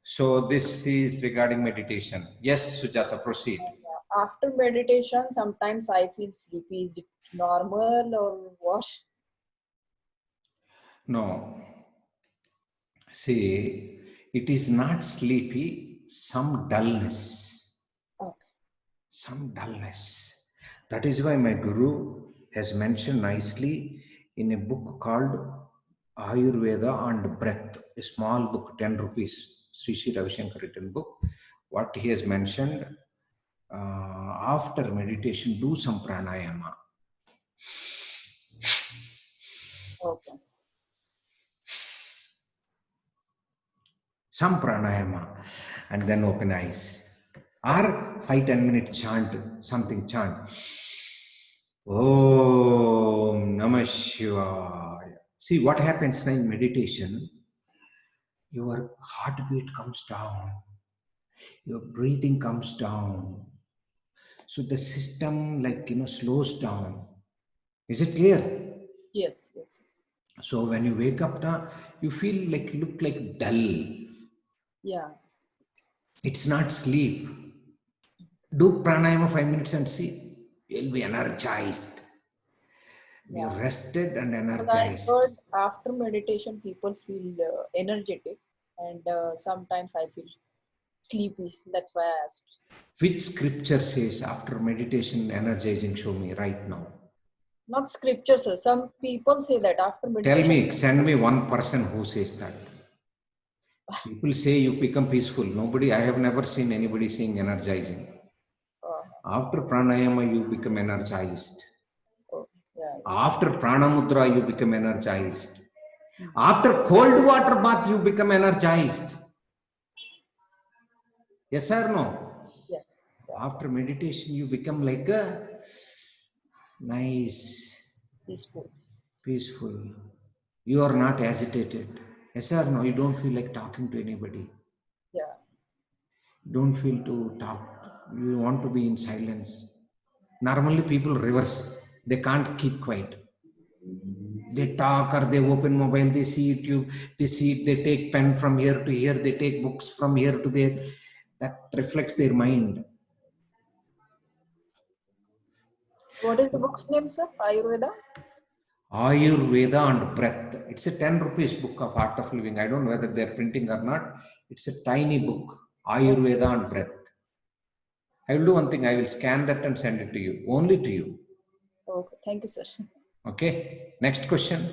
So this is regarding meditation. Yes, Sujata, proceed. After meditation, sometimes I feel sleepy. Is it normal or what? No. See, it is not sleepy, some dullness. Okay. Some dullness. That is why my guru has mentioned nicely in a book called Ayurveda and Breath, a small book, 10 rupees, Sri Sri Ravi Shankar written book. What he has mentioned, after meditation, do some pranayama. Okay. Some pranayama, and then open eyes. Or 5-10 minute chant, something chant. Om Namah Shivaya. See what happens in meditation, your heartbeat comes down, your breathing comes down. So the system, slows down. Is it clear? Yes, yes. So when you wake up now, you feel look like dull. Yeah. It's not sleep. Do pranayama 5 minutes and see. You'll be energized. You're Yeah. rested and Because I energized. heard after meditation, people feel energetic, and sometimes I feel sleepy. That's why I asked. Which scripture says after meditation energizing? Show me right now. Not scripture, sir. Some people say that after Tell meditation. me, send me one person who says that. People say you become peaceful. Nobody, I have never seen anybody saying energizing. Uh, After pranayama, you become energized. oh, yeah. After pranamudra, you become energized. Mhm. After cold water bath, you become energized. Yes or no? Yeah. Yeah. After meditation, you become like a nice, Peaceful. peaceful. You are not agitated. Yes or no? You don't feel like talking to anybody. Yeah. Don't feel to talk. You want to be in silence. Normally, people reverse. They can't keep quiet. They talk or they open mobile. They see YouTube. They see. They take pen from here to here. They take books from here to there. That reflects their mind. What is the book's name, sir? Ayurveda? Ayurveda and Breath. It's a 10 rupees book of Art of Living. I don't know whether they're printing or not. It's a tiny book. Oh, Ayurveda and Breath. I will do one thing. I will scan that and send it to you. Only to you. okay. Thank you, sir. Okay. Next question.